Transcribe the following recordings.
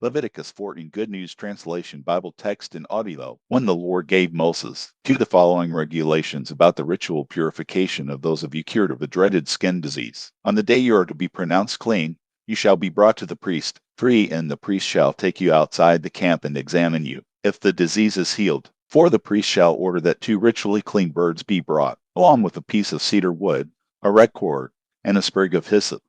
Leviticus 14 Good News Translation Bible Text and Audio. When the Lord gave Moses the following regulations about the ritual purification of those of you cured of a dreaded skin disease. On the day you are to be pronounced clean, you shall be brought to the priest, free, and the priest shall take you outside the camp and examine you. If the disease is healed, for the priest shall order that 2 ritually clean birds be brought, along with a piece of cedar wood, a red cord, and a sprig of hyssop.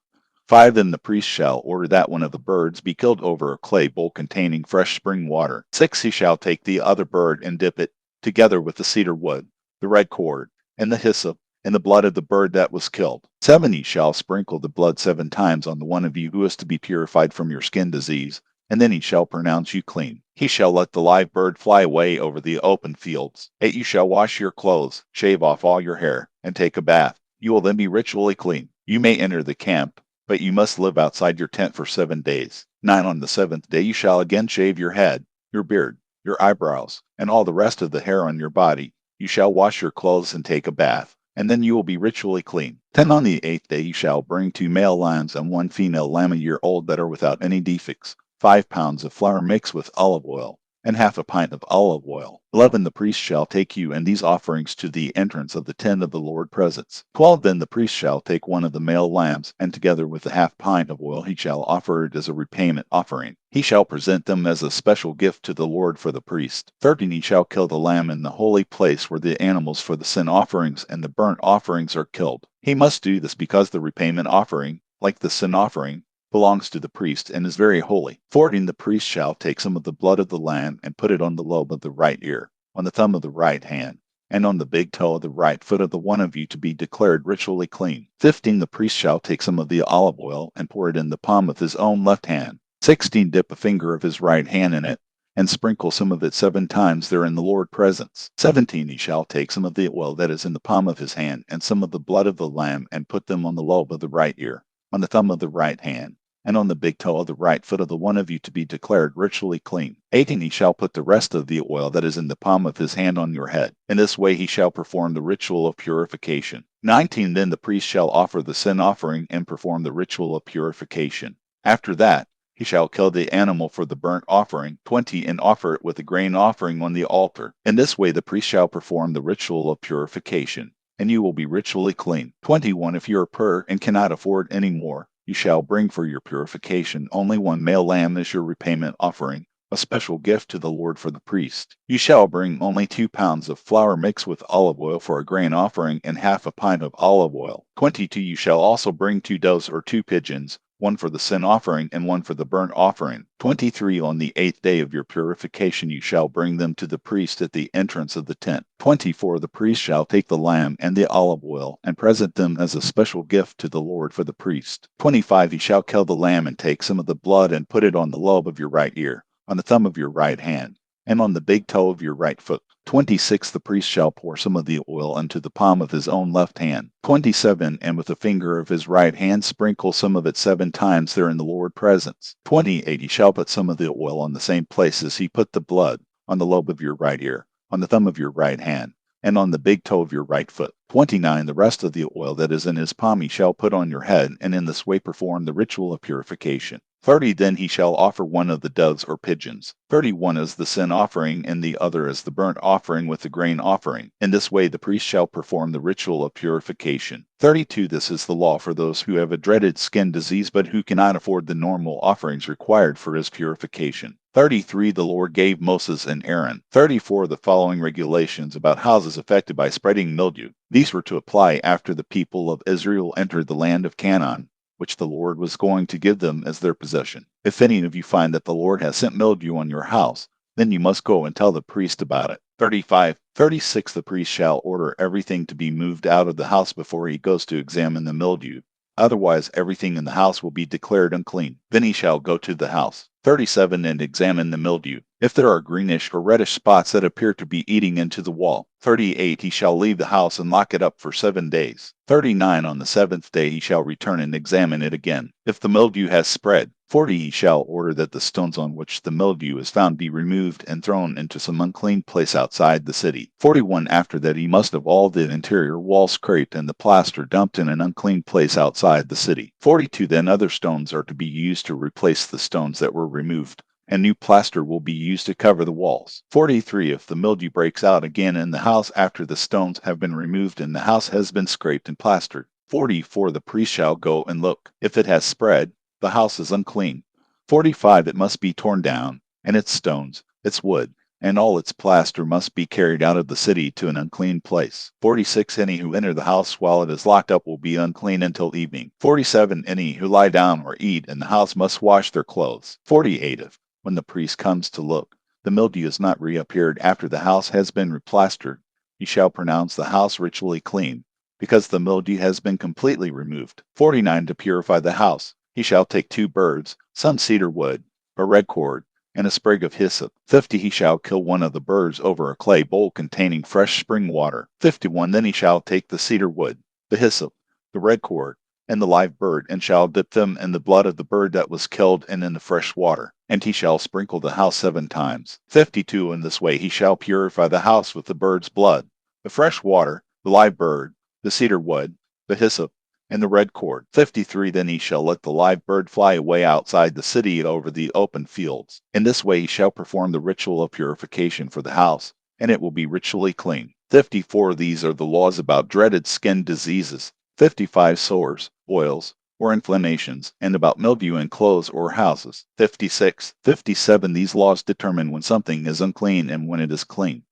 5 Then the priest shall order that one of the birds be killed over a clay bowl containing fresh spring water. 6 He shall take the other bird and dip it, together with the cedar wood, the red cord, and the hyssop, and the blood of the bird that was killed. 7 He shall sprinkle the blood 7 times on the one of you who is to be purified from your skin disease, and then he shall pronounce you clean. He shall let the live bird fly away over the open fields. 8 You shall wash your clothes, shave off all your hair, and take a bath. You will then be ritually clean. You may enter the camp, but you must live outside your tent for 7 days. 9 On the 7th day you shall again shave your head, your beard, your eyebrows, and all the rest of the hair on your body. You shall wash your clothes and take a bath, and then you will be ritually clean. 10 On the 8th day you shall bring 2 male lambs and 1 female lamb a year old that are without any defects, 5 pounds of flour mixed with olive oil, and half a pint of olive oil. 11 The priest shall take you and these offerings to the entrance of the tent of the Lord presence. 12 Then the priest shall take one of the male lambs, and together with the half pint of oil he shall offer it as a repayment offering. He shall present them as a special gift to the Lord for the priest. 13 He shall kill the lamb in the holy place where the animals for the sin offerings and the burnt offerings are killed. He must do this because the repayment offering, like the sin offering, belongs to the priest and is very holy. 14 The priest shall take some of the blood of the lamb and put it on the lobe of the right ear, on the thumb of the right hand, and on the big toe of the right foot of the one of you to be declared ritually clean. 15 The priest shall take some of the olive oil and pour it in the palm of his own left hand. 16 Dip a finger of his right hand in it, and sprinkle some of it 7 times there in the Lord's presence. 17 He shall take some of the oil that is in the palm of his hand, and some of the blood of the lamb, and put them on the lobe of the right ear, on the thumb of the right hand, and on the big toe of the right foot of the one of you to be declared ritually clean. 18 He shall put the rest of the oil that is in the palm of his hand on your head. In this way he shall perform the ritual of purification. 19 Then the priest shall offer the sin offering and perform the ritual of purification. After that, he shall kill the animal for the burnt offering, 20, and offer it with a grain offering on the altar. In this way the priest shall perform the ritual of purification, and you will be ritually clean. 21 If you are poor and cannot afford any more, you shall bring for your purification only 1 male lamb as your repayment offering, a special gift to the Lord for the priest. You shall bring only 2 pounds of flour mixed with olive oil for a grain offering, and half a pint of olive oil. 22 You shall also bring 2 doves or 2 pigeons, 1 for the sin offering and 1 for the burnt offering. 23 On the 8th day of your purification you shall bring them to the priest at the entrance of the tent. 24 The priest shall take the lamb and the olive oil, and present them as a special gift to the Lord for the priest. 25 He shall kill the lamb and take some of the blood and put it on the lobe of your right ear, on the thumb of your right hand, and on the big toe of your right foot. 26 The priest shall pour some of the oil into the palm of his own left hand. 27 And with the finger of his right hand sprinkle some of it 7 times there in the Lord's presence. 28 He shall put some of the oil on the same place as he put the blood, on the lobe of your right ear, on the thumb of your right hand, and on the big toe of your right foot. 29 The rest of the oil that is in his palm he shall put on your head, and in this way perform the ritual of purification. 30 Then he shall offer 1 of the doves or pigeons. 31 as the sin offering, and the other as the burnt offering with the grain offering. In this way the priest shall perform the ritual of purification. 32 This is the law for those who have a dreaded skin disease but who cannot afford the normal offerings required for his purification. 33 The Lord gave Moses and Aaron. 34 The following regulations about houses affected by spreading mildew. These were to apply after the people of Israel entered the land of Canaan, which the Lord was going to give them as their possession. If any of you find that the Lord has sent mildew on your house, then you must go and tell the priest about it. 35 36 The priest shall order everything to be moved out of the house before he goes to examine the mildew. Otherwise everything in the house will be declared unclean. Then he shall go to the house. 37 And examine the mildew. If there are greenish or reddish spots that appear to be eating into the wall. 38 He shall leave the house and lock it up for 7 days. 39 On the 7th day he shall return and examine it again. If the mildew has spread, 40 He shall order that the stones on which the mildew is found be removed and thrown into some unclean place outside the city. 41 After that he must have all the interior wall scraped and the plaster dumped in an unclean place outside the city. 42 Then other stones are to be used to replace the stones that were removed. and new plaster will be used to cover the walls. 43. If the mildew breaks out again in the house after the stones have been removed and the house has been scraped and plastered. 44. The priest shall go and look. If it has spread, the house is unclean. 45. It must be torn down, and its stones, its wood, and all its plaster must be carried out of the city to an unclean place. 46. Any who enter the house while it is locked up will be unclean until evening. 47. Any who lie down or eat in the house must wash their clothes. 48. If, when the priest comes to look, the mildew has not reappeared after the house has been replastered, he shall pronounce the house ritually clean, because the mildew has been completely removed. 49. To purify the house, he shall take 2 birds, some cedar wood, a red cord, and a sprig of hyssop. 50. He shall kill one of the birds over a clay bowl containing fresh spring water. 51. Then he shall take the cedar wood, the hyssop, the red cord, and the live bird, and shall dip them in the blood of the bird that was killed and in the fresh water. And he shall sprinkle the house 7 times. 52. In this way he shall purify the house with the bird's blood, the fresh water, the live bird, the cedar wood, the hyssop, and the red cord. 53. Then he shall let the live bird fly away outside the city over the open fields. In this way he shall perform the ritual of purification for the house, and it will be ritually clean. 54. These are the laws about dreaded skin diseases. 55. Sores, boils, or inflammations, and about mildew in clothes or houses. 56. 57. These laws determine when something is unclean and when it is clean.